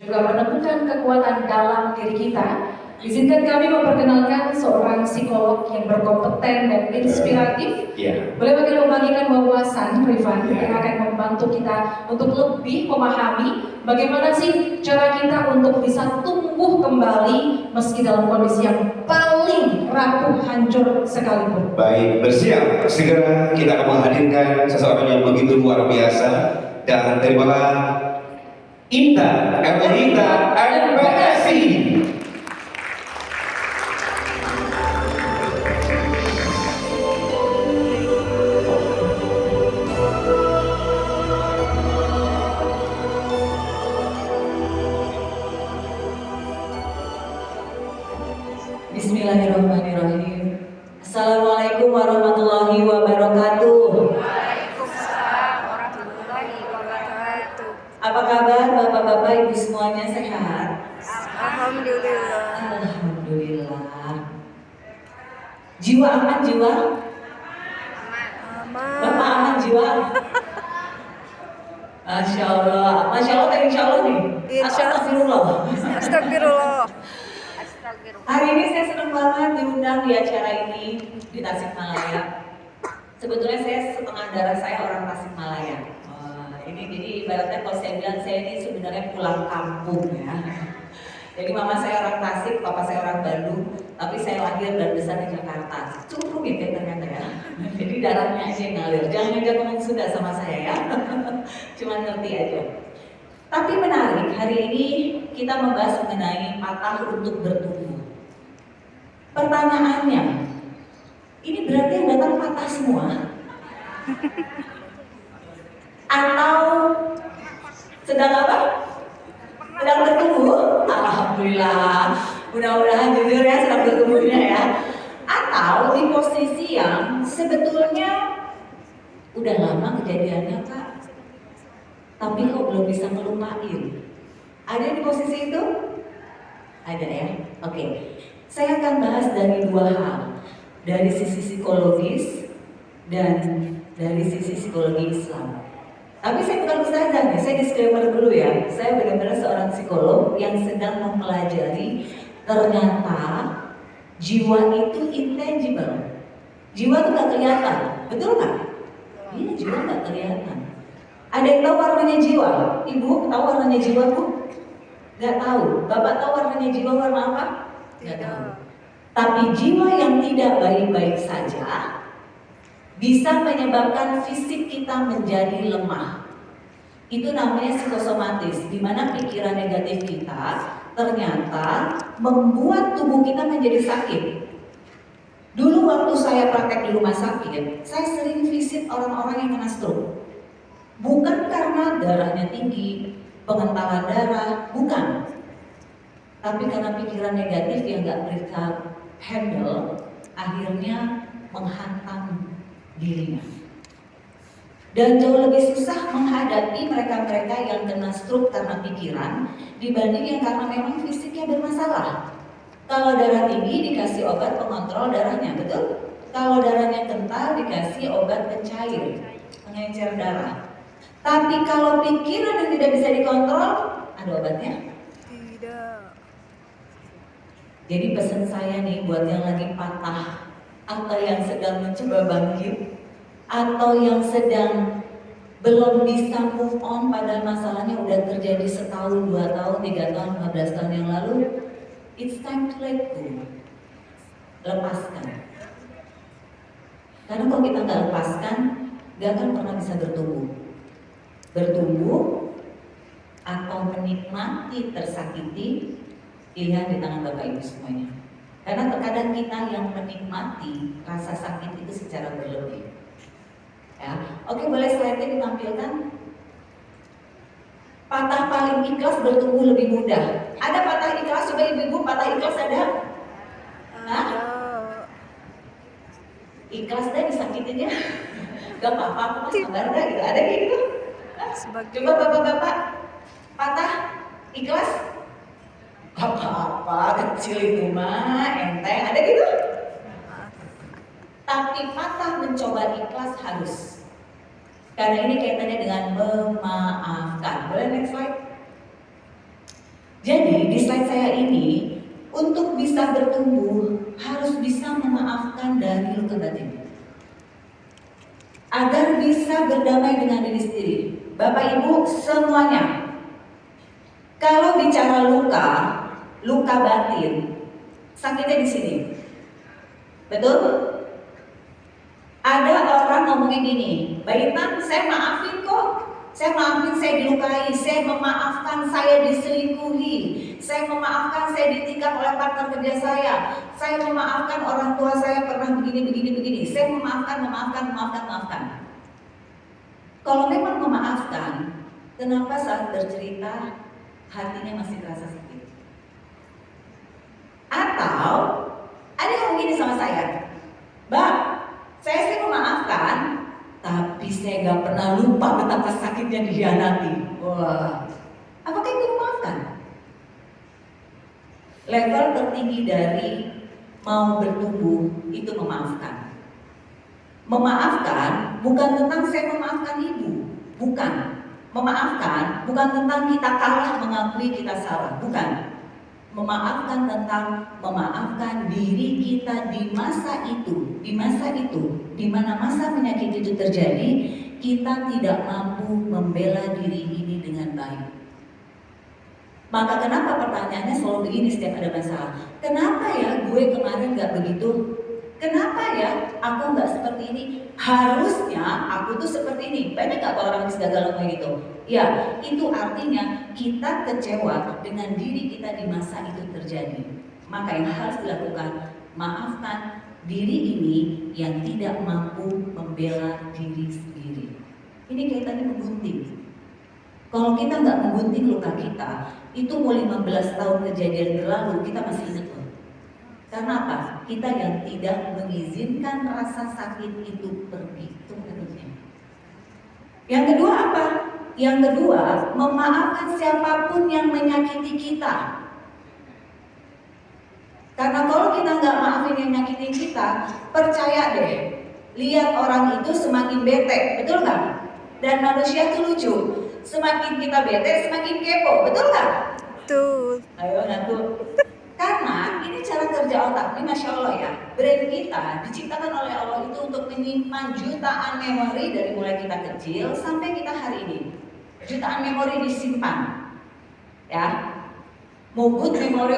juga menemukan kekuatan dalam diri kita. Izinkan kami memperkenalkan seorang psikolog yang berkompeten dan inspiratif. Boleh bagaimana membagikan wawasan, Rifan, yang akan membantu kita untuk lebih memahami bagaimana sih cara kita untuk bisa tumbuh kembali meski dalam kondisi yang paling rapuh, hancur sekalipun. Baik, bersiap. Segera kita akan menghadirkan seseorang yang begitu luar biasa. Dan terimalah Inta Elita MPSI. Bismillahirrahmanirrahim. Assalamualaikum warahmatullahi wabarakatuh. Waalaikumsalam warahmatullahi wabarakatuh. Apa kabar bapak-bapak ibu semuanya, sehat? Alhamdulillah. Alhamdulillah. Jiwa aman jiwa? Bapak aman jiwa? Masya Allah dan insya Allah nih. Astagfirullah. Astagfirullah. Hari ini saya senang banget diundang di acara ini di Tasikmalaya. Sebetulnya saya setengah darah saya orang Tasikmalaya. Ini jadi ibaratnya kalau saya bilang saya ini sebenarnya pulang kampung ya. Jadi mama saya orang Tasik, papa saya orang Bandung, tapi saya lahir dan besar di Jakarta. Cukup rumit ya ternyata ya. Jadi darahnya aja yang ngalir. Jangan ngajak ngomong Sunda sama saya ya. Cuma ngerti aja. Tapi menarik, hari ini kita membahas mengenai patah untuk bertumbuh. Pertanyaannya, ini berarti yang datang patah semua? Atau sedang apa? Sedang bertumbuh? Alhamdulillah, mudah-mudahan jujur ya sedang bertumbuhnya ya. Atau di posisi yang sebetulnya udah lama kejadiannya Kak, tapi kok belum bisa ngelupain. Ada di posisi itu? Ada ya? Oke. Saya akan bahas dari dua hal. Dari sisi psikologis dan dari sisi psikologi Islam. Tapi saya bukan ustazah nih, saya disclaimer dulu ya. Saya benar-benar seorang psikolog yang sedang mempelajari ternyata jiwa itu intangible. Jiwa itu gak kelihatan, betul nggak? Iya, jiwa gak kelihatan. Ada yang tahu warnanya jiwa? Ibu tahu warnanya jiwa, Bu? Gak tahu. Bapak tahu warnanya jiwa warna apa? Gak tahu. Tapi jiwa yang tidak baik-baik saja bisa menyebabkan fisik kita menjadi lemah. Itu namanya psikosomatis, di mana pikiran negatif kita ternyata membuat tubuh kita menjadi sakit. Dulu waktu saya praktek di rumah sakit, saya sering visit orang-orang yang kena stroke. Bukan karena darahnya tinggi, pengentalan darah, bukan. Tapi karena pikiran negatif yang gak mereka handle, akhirnya menghantam dirinya. Dan jauh lebih susah menghadapi mereka-mereka yang kena stroke karena pikiran dibanding yang karena memang fisiknya bermasalah. Kalau darah tinggi dikasih obat pengontrol darahnya, betul? Kalau darahnya kental dikasih obat pencair, pengencer darah. Tapi kalau pikiran yang tidak bisa dikontrol, ada obatnya? Tidak. Jadi pesan saya nih buat yang lagi patah, atau yang sedang mencoba bangkit, atau yang sedang belum bisa move on padahal masalahnya udah terjadi setahun, 2 tahun, 3 tahun, 15 tahun yang lalu, it's time to let go. Lepaskan. Karena kalau kita nggak lepaskan, nggak akan pernah bisa bertumbuh. Bertumbuh atau menikmati tersakiti, pilihan di tangan Bapak Ibu semuanya. Karena terkadang kita yang menikmati rasa sakit itu secara berlebih. Ya, oke, boleh slide-nya ditampilkan. Patah paling ikhlas bertumbuh lebih mudah. Ada patah ikhlas? Coba ibu-ibu, patah ikhlas ada? Nah, ikhlas deh disakitin ya. Gak apa-apa, aku mah sabar dah gitu. Ada kayak gitu? Coba bapak-bapak, patah ikhlas? Apa-apa, kecil itu mah, enteng, ada gitu? Tapi patah mencoba ikhlas harus. Karena ini kaitannya dengan memaafkan. Boleh next slide? Jadi di slide saya ini, untuk bisa bertumbuh harus bisa memaafkan dari luka batin. Agar bisa berdamai dengan diri sendiri. Bapak Ibu semuanya, kalau bicara luka batin, sakitnya di sini. Betul? Ada orang ngomongin gini, Mbak Intan, saya maafin kok. Saya maafin, saya dilukai, saya memaafkan saya diselingkuhi, saya memaafkan saya ditikam oleh partner kerja saya memaafkan orang tua saya pernah begini, saya memaafkan. Kalau memang memaafkan, kenapa saat bercerita hatinya masih terasa sakit? Atau ada yang begini sama saya, Mbak, saya sih memaafkan, tapi saya gak pernah lupa betapa sakitnya dikhianati. Wah, apakah itu memaafkan? Level tertinggi dari mau bertumbuh itu memaafkan. Memaafkan bukan tentang saya memaafkan ibu, bukan. Memaafkan bukan tentang kita kalah mengakui kita salah, bukan. Memaafkan tentang memaafkan diri kita di masa itu, di mana masa penyakit itu terjadi, kita tidak mampu membela diri ini dengan baik. Maka kenapa pertanyaannya selalu begini setiap ada masalah? Kenapa ya gue kemarin gak begitu? Kenapa ya aku gak seperti ini? Harusnya aku tuh seperti ini. Banyak gak orang yang gagal kayak gitu? Ya, itu artinya kita kecewa dengan diri kita di masa itu terjadi. Maka yang harus dilakukan, maafkan diri ini yang tidak mampu membela diri sendiri. Ini kaitannya menggunting. Kalau kita nggak menggunting luka kita, itu mau 15 tahun kejadian berlalu, kita masih ingat loh. Karena apa? Kita yang tidak mengizinkan rasa sakit itu pergi. Itu menurutnya. Yang kedua apa? Yang kedua, memaafkan siapapun yang menyakiti kita. Karena kalau kita nggak maafin yang nyakitin kita, percaya deh, lihat orang itu semakin bete, betul nggak? Dan manusia itu lucu. Semakin kita bete, semakin kepo, betul nggak? Betul. Ayo ngaku. Karena ini cara kerja otak, ini Masya Allah ya. Brain kita diciptakan oleh Allah itu untuk menyimpan jutaan memori dari mulai kita kecil sampai kita hari ini. Jutaan memori disimpan, ya. Mau good memory